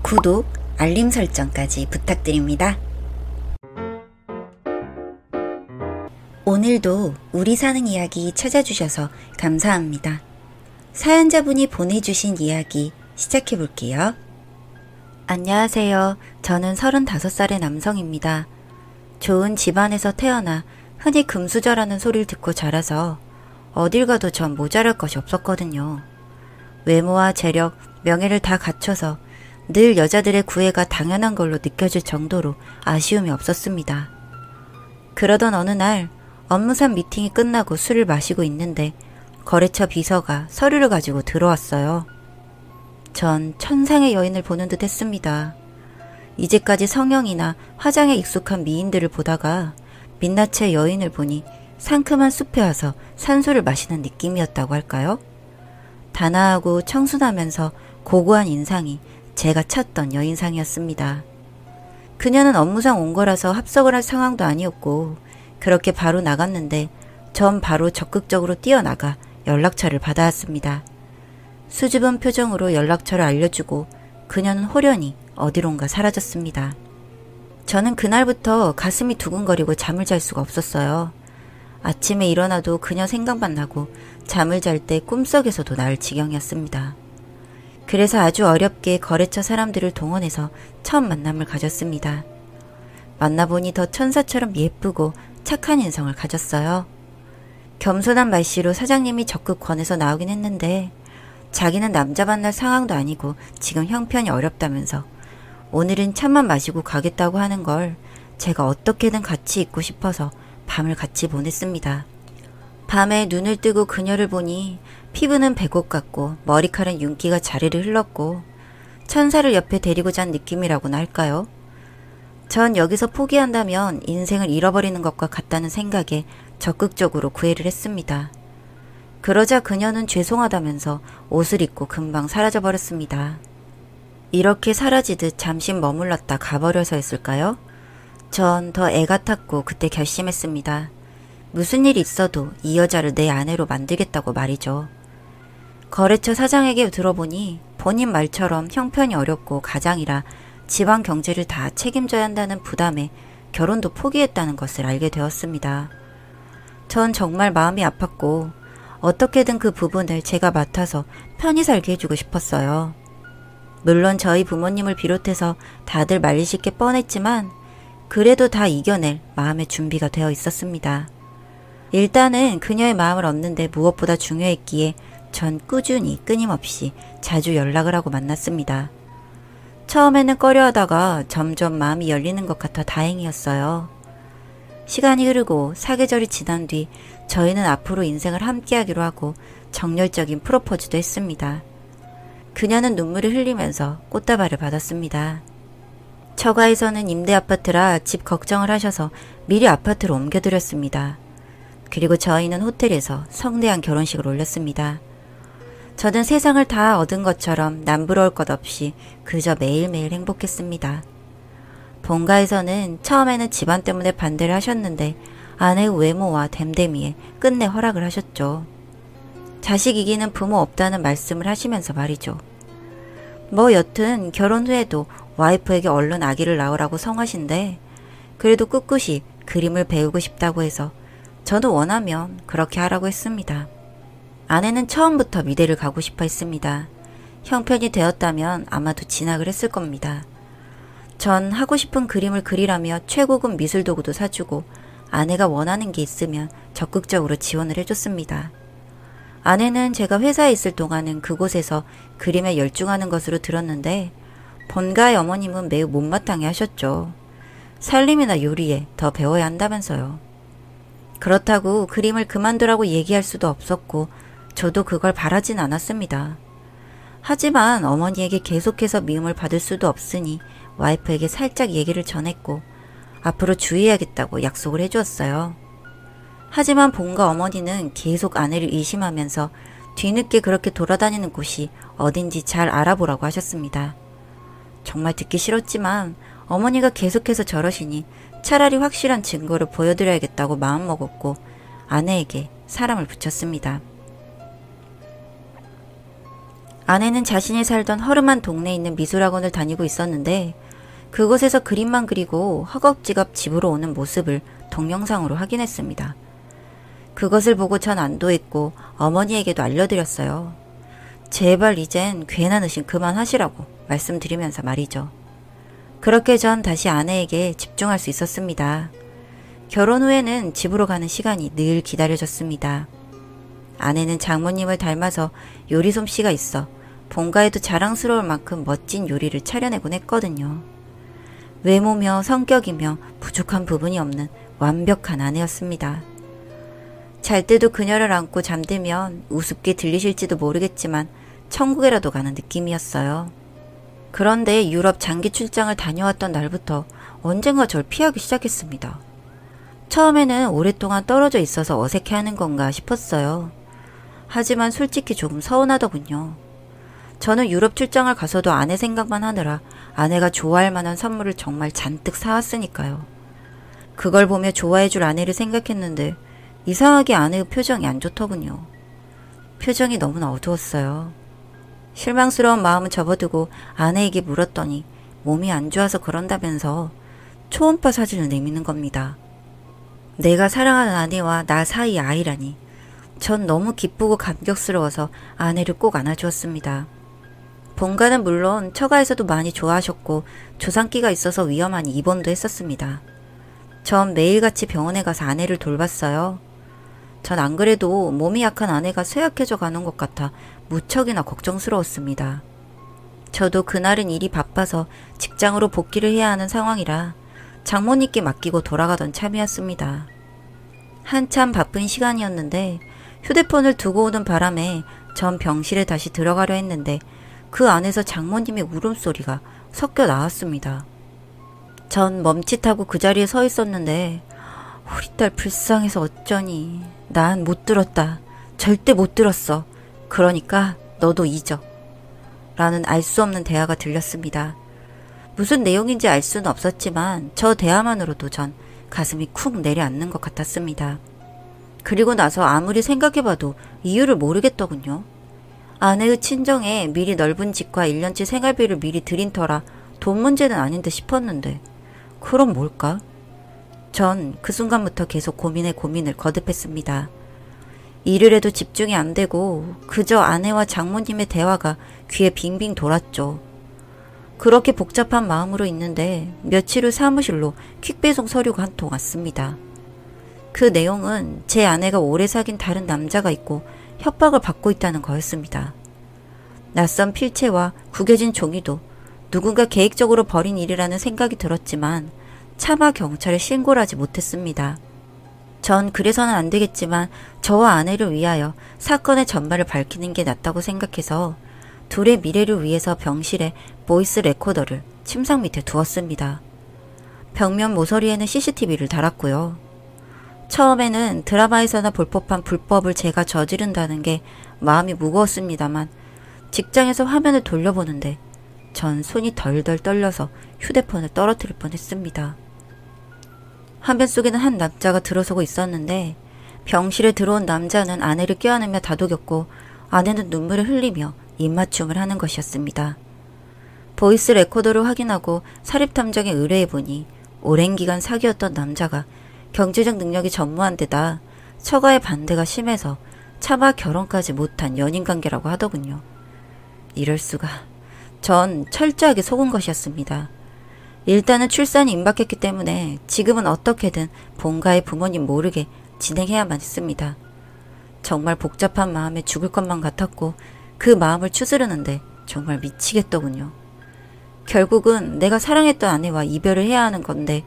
구독, 알림 설정까지 부탁드립니다. 오늘도 우리 사는 이야기 찾아주셔서 감사합니다. 사연자분이 보내주신 이야기 시작해볼게요. 안녕하세요. 저는 35살의 남성입니다. 좋은 집안에서 태어나 흔히 금수저라는 소리를 듣고 자라서 어딜 가도 전 모자랄 것이 없었거든요. 외모와 재력, 명예를 다 갖춰서 늘 여자들의 구애가 당연한 걸로 느껴질 정도로 아쉬움이 없었습니다. 그러던 어느 날 업무상 미팅이 끝나고 술을 마시고 있는데 거래처 비서가 서류를 가지고 들어왔어요. 전 천상의 여인을 보는 듯 했습니다. 이제까지 성형이나 화장에 익숙한 미인들을 보다가 민낯의 여인을 보니 상큼한 숲에 와서 산소를 마시는 느낌이었다고 할까요? 단아하고 청순하면서 고고한 인상이 제가 찾던 여인상이었습니다. 그녀는 업무상 온 거라서 합석을 할 상황도 아니었고 그렇게 바로 나갔는데 전 바로 적극적으로 뛰어나가 연락처를 받아왔습니다. 수줍은 표정으로 연락처를 알려주고 그녀는 호련히 어디론가 사라졌습니다. 저는 그날부터 가슴이 두근거리고 잠을 잘 수가 없었어요. 아침에 일어나도 그녀 생각만 나고 잠을 잘 때 꿈속에서도 나을 지경이었습니다. 그래서 아주 어렵게 거래처 사람들을 동원해서 처음 만남을 가졌습니다. 만나보니 더 천사처럼 예쁘고 착한 인성을 가졌어요. 겸손한 말씨로 사장님이 적극 권해서 나오긴 했는데 자기는 남자 만날 상황도 아니고 지금 형편이 어렵다면서 오늘은 참만 마시고 가겠다고 하는 걸 제가 어떻게든 같이 있고 싶어서 밤을 같이 보냈습니다. 밤에 눈을 뜨고 그녀를 보니 피부는 백옥 같고 머리칼은 윤기가 자리를 흘렀고 천사를 옆에 데리고 잔 느낌이라고나 할까요? 전 여기서 포기한다면 인생을 잃어버리는 것과 같다는 생각에 적극적으로 구애를 했습니다. 그러자 그녀는 죄송하다면서 옷을 입고 금방 사라져버렸습니다. 이렇게 사라지듯 잠시 머물렀다 가버려서였을까요? 전 더 애가 탔고 그때 결심했습니다. 무슨 일이 있어도 이 여자를 내 아내로 만들겠다고 말이죠. 거래처 사장에게 들어보니 본인 말처럼 형편이 어렵고 가장이라 집안 경제를 다 책임져야 한다는 부담에 결혼도 포기했다는 것을 알게 되었습니다. 전 정말 마음이 아팠고 어떻게든 그 부분을 제가 맡아서 편히 살게 해주고 싶었어요. 물론 저희 부모님을 비롯해서 다들 말리실 게 뻔했지만 그래도 다 이겨낼 마음의 준비가 되어 있었습니다. 일단은 그녀의 마음을 얻는데 무엇보다 중요했기에 전 꾸준히 끊임없이 자주 연락을 하고 만났습니다. 처음에는 꺼려하다가 점점 마음이 열리는 것 같아 다행이었어요. 시간이 흐르고 사계절이 지난 뒤 저희는 앞으로 인생을 함께하기로 하고 정열적인 프로포즈도 했습니다. 그녀는 눈물을 흘리면서 꽃다발을 받았습니다. 처가에서는 임대 아파트라 집 걱정을 하셔서 미리 아파트로 옮겨드렸습니다. 그리고 저희는 호텔에서 성대한 결혼식을 올렸습니다. 저는 세상을 다 얻은 것처럼 남부러울 것 없이 그저 매일매일 행복했습니다. 본가에서는 처음에는 집안 때문에 반대를 하셨는데 아내의 외모와 됨됨이에 끝내 허락을 하셨죠. 자식 이기는 부모 없다는 말씀을 하시면서 말이죠. 뭐 여튼 결혼 후에도 와이프에게 얼른 아기를 낳으라고 성하신데 그래도 꿋꿋이 그림을 배우고 싶다고 해서 저도 원하면 그렇게 하라고 했습니다. 아내는 처음부터 미대를 가고 싶어 했습니다. 형편이 되었다면 아마도 진학을 했을 겁니다. 전 하고 싶은 그림을 그리라며 최고급 미술 도구도 사주고 아내가 원하는 게 있으면 적극적으로 지원을 해줬습니다. 아내는 제가 회사에 있을 동안은 그곳에서 그림에 열중하는 것으로 들었는데 본가의 어머님은 매우 못마땅해 하셨죠. 살림이나 요리에 더 배워야 한다면서요. 그렇다고 그림을 그만두라고 얘기할 수도 없었고 저도 그걸 바라진 않았습니다. 하지만 어머니에게 계속해서 미움을 받을 수도 없으니 와이프에게 살짝 얘기를 전했고 앞으로 주의해야겠다고 약속을 해주었어요. 하지만 본가 어머니는 계속 아내를 의심하면서 뒤늦게 그렇게 돌아다니는 곳이 어딘지 잘 알아보라고 하셨습니다. 정말 듣기 싫었지만 어머니가 계속해서 저러시니 차라리 확실한 증거를 보여드려야겠다고 마음먹었고 아내에게 사람을 붙였습니다. 아내는 자신이 살던 허름한 동네에 있는 미술학원을 다니고 있었는데 그곳에서 그림만 그리고 허겁지겁 집으로 오는 모습을 동영상으로 확인했습니다. 그것을 보고 전 안도했고 어머니에게도 알려드렸어요. 제발 이젠 괜한 의심 그만하시라고 말씀드리면서 말이죠. 그렇게 전 다시 아내에게 집중할 수 있었습니다. 결혼 후에는 집으로 가는 시간이 늘 기다려졌습니다. 아내는 장모님을 닮아서 요리 솜씨가 있어 본가에도 자랑스러울 만큼 멋진 요리를 차려내곤 했거든요. 외모며 성격이며 부족한 부분이 없는 완벽한 아내였습니다. 잘 때도 그녀를 안고 잠들면 우습게 들리실지도 모르겠지만 천국에라도 가는 느낌이었어요. 그런데 유럽 장기 출장을 다녀왔던 날부터 언젠가 절 피하기 시작했습니다. 처음에는 오랫동안 떨어져 있어서 어색해하는 건가 싶었어요. 하지만 솔직히 조금 서운하더군요. 저는 유럽 출장을 가서도 아내 생각만 하느라 아내가 좋아할 만한 선물을 정말 잔뜩 사왔으니까요. 그걸 보며 좋아해줄 아내를 생각했는데 이상하게 아내의 표정이 안 좋더군요. 표정이 너무나 어두웠어요. 실망스러운 마음은 접어두고 아내에게 물었더니 몸이 안 좋아서 그런다면서 초음파 사진을 내미는 겁니다. 내가 사랑하는 아내와 나 사이 아이라니. 전 너무 기쁘고 감격스러워서 아내를 꼭 안아주었습니다. 본가는 물론 처가에서도 많이 좋아하셨고 조상기가 있어서 위험하니 입원도 했었습니다. 전 매일같이 병원에 가서 아내를 돌봤어요. 전 안 그래도 몸이 약한 아내가 쇠약해져 가는 것 같아 무척이나 걱정스러웠습니다. 저도 그날은 일이 바빠서 직장으로 복귀를 해야 하는 상황이라 장모님께 맡기고 돌아가던 참이었습니다. 한참 바쁜 시간이었는데 휴대폰을 두고 오는 바람에 전 병실에 다시 들어가려 했는데 그 안에서 장모님의 울음소리가 섞여 나왔습니다. 전 멈칫하고 그 자리에 서 있었는데 우리 딸 불쌍해서 어쩌니. 난 못 들었다. 절대 못 들었어. 그러니까 너도 잊어. 라는 알 수 없는 대화가 들렸습니다. 무슨 내용인지 알 수는 없었지만 저 대화만으로도 전 가슴이 쿵 내려앉는 것 같았습니다. 그리고 나서 아무리 생각해봐도 이유를 모르겠더군요. 아내의 친정에 미리 넓은 집과 1년치 생활비를 미리 드린 터라 돈 문제는 아닌데 싶었는데 그럼 뭘까? 전 그 순간부터 계속 고민을 거듭했습니다. 일을 해도 집중이 안 되고 그저 아내와 장모님의 대화가 귀에 빙빙 돌았죠. 그렇게 복잡한 마음으로 있는데 며칠 후 사무실로 퀵배송 서류가 한 통 왔습니다. 그 내용은 제 아내가 오래 사귄 다른 남자가 있고 협박을 받고 있다는 거였습니다. 낯선 필체와 구겨진 종이도 누군가 계획적으로 벌인 일이라는 생각이 들었지만 차마 경찰에 신고를 하지 못했습니다. 전 그래서는 안 되겠지만 저와 아내를 위하여 사건의 전말을 밝히는 게 낫다고 생각해서 둘의 미래를 위해서 병실에 보이스 레코더를 침상 밑에 두었습니다. 벽면 모서리에는 CCTV를 달았고요. 처음에는 드라마에서나 볼 법한 불법을 제가 저지른다는 게 마음이 무거웠습니다만 직장에서 화면을 돌려보는데 전 손이 덜덜 떨려서 휴대폰을 떨어뜨릴 뻔했습니다. 화면 속에는 한 남자가 들어서고 있었는데 병실에 들어온 남자는 아내를 껴안으며 다독였고 아내는 눈물을 흘리며 입맞춤을 하는 것이었습니다. 보이스 레코더를 확인하고 사립탐정에 의뢰해보니 오랜 기간 사귀었던 남자가 경제적 능력이 전무한 데다 처가의 반대가 심해서 차마 결혼까지 못한 연인관계라고 하더군요. 이럴 수가. 전 철저하게 속은 것이었습니다. 일단은 출산이 임박했기 때문에 지금은 어떻게든 본가의 부모님 모르게 진행해야만 했습니다. 정말 복잡한 마음에 죽을 것만 같았고 그 마음을 추스르는데 정말 미치겠더군요. 결국은 내가 사랑했던 아내와 이별을 해야 하는 건데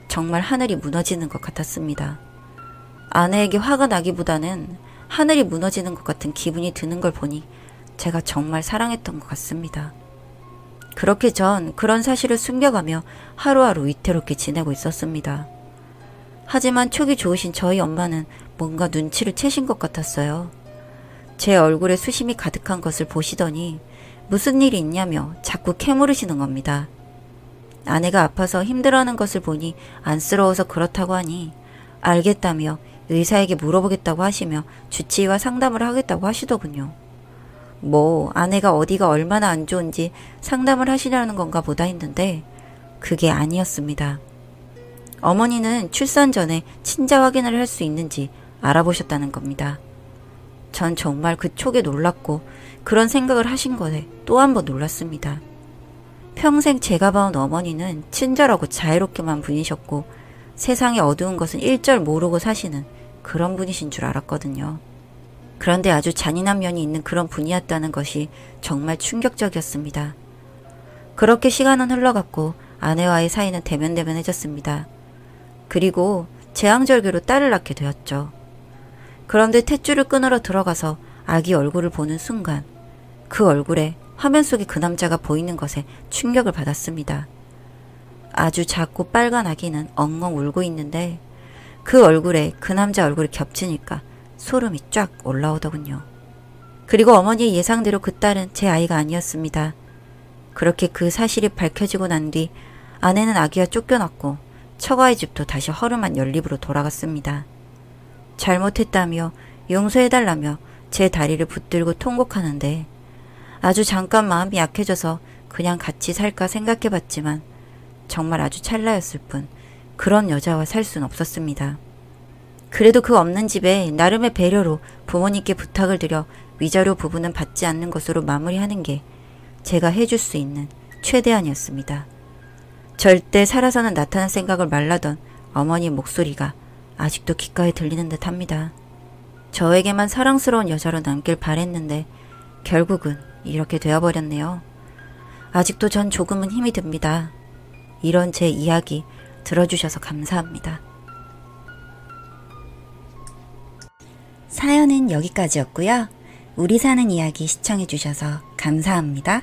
정말 하늘이 무너지는 것 같았습니다. 아내에게 화가 나기보다는 하늘이 무너지는 것 같은 기분이 드는 걸 보니 제가 정말 사랑했던 것 같습니다. 그렇게 전 그런 사실을 숨겨가며 하루하루 위태롭게 지내고 있었습니다. 하지만 촉이 좋으신 저희 엄마는 뭔가 눈치를 채신 것 같았어요. 제 얼굴에 수심이 가득한 것을 보시더니 무슨 일이 있냐며 자꾸 캐물으시는 겁니다. 아내가 아파서 힘들어하는 것을 보니 안쓰러워서 그렇다고 하니 알겠다며 의사에게 물어보겠다고 하시며 주치의와 상담을 하겠다고 하시더군요. 뭐 아내가 어디가 얼마나 안 좋은지 상담을 하시려는 건가 보다 했는데 그게 아니었습니다. 어머니는 출산 전에 친자 확인을 할 수 있는지 알아보셨다는 겁니다. 전 정말 그 촉에 놀랐고 그런 생각을 하신 거에 또 한 번 놀랐습니다. 평생 제가 봐온 어머니는 친절하고 자애롭게만 분이셨고 세상의 어두운 것은 일절 모르고 사시는 그런 분이신 줄 알았거든요. 그런데 아주 잔인한 면이 있는 그런 분이었다는 것이 정말 충격적이었습니다. 그렇게 시간은 흘러갔고 아내와의 사이는 대면대면해졌습니다. 그리고 제왕절개로 딸을 낳게 되었죠. 그런데 탯줄을 끊으러 들어가서 아기 얼굴을 보는 순간 그 얼굴에 화면 속에 그 남자가 보이는 것에 충격을 받았습니다. 아주 작고 빨간 아기는 엉엉 울고 있는데 그 얼굴에 그 남자 얼굴이 겹치니까 소름이 쫙 올라오더군요. 그리고 어머니의 예상대로 그 딸은 제 아이가 아니었습니다. 그렇게 그 사실이 밝혀지고 난 뒤 아내는 아기와 쫓겨났고 처가의 집도 다시 허름한 연립으로 돌아갔습니다. 잘못했다며 용서해달라며 제 다리를 붙들고 통곡하는데 아주 잠깐 마음이 약해져서 그냥 같이 살까 생각해봤지만 정말 아주 찰나였을 뿐 그런 여자와 살 순 없었습니다. 그래도 그 없는 집에 나름의 배려로 부모님께 부탁을 드려 위자료 부분은 받지 않는 것으로 마무리하는 게 제가 해줄 수 있는 최대한이었습니다. 절대 살아서는 나타날 생각을 말라던 어머니 목소리가 아직도 귓가에 들리는 듯 합니다. 저에게만 사랑스러운 여자로 남길 바랬는데 결국은 이렇게 되어버렸네요. 아직도 전 조금은 힘이 듭니다. 이런 제 이야기 들어주셔서 감사합니다. 사연은 여기까지였고요. 우리 사는 이야기 시청해주셔서 감사합니다.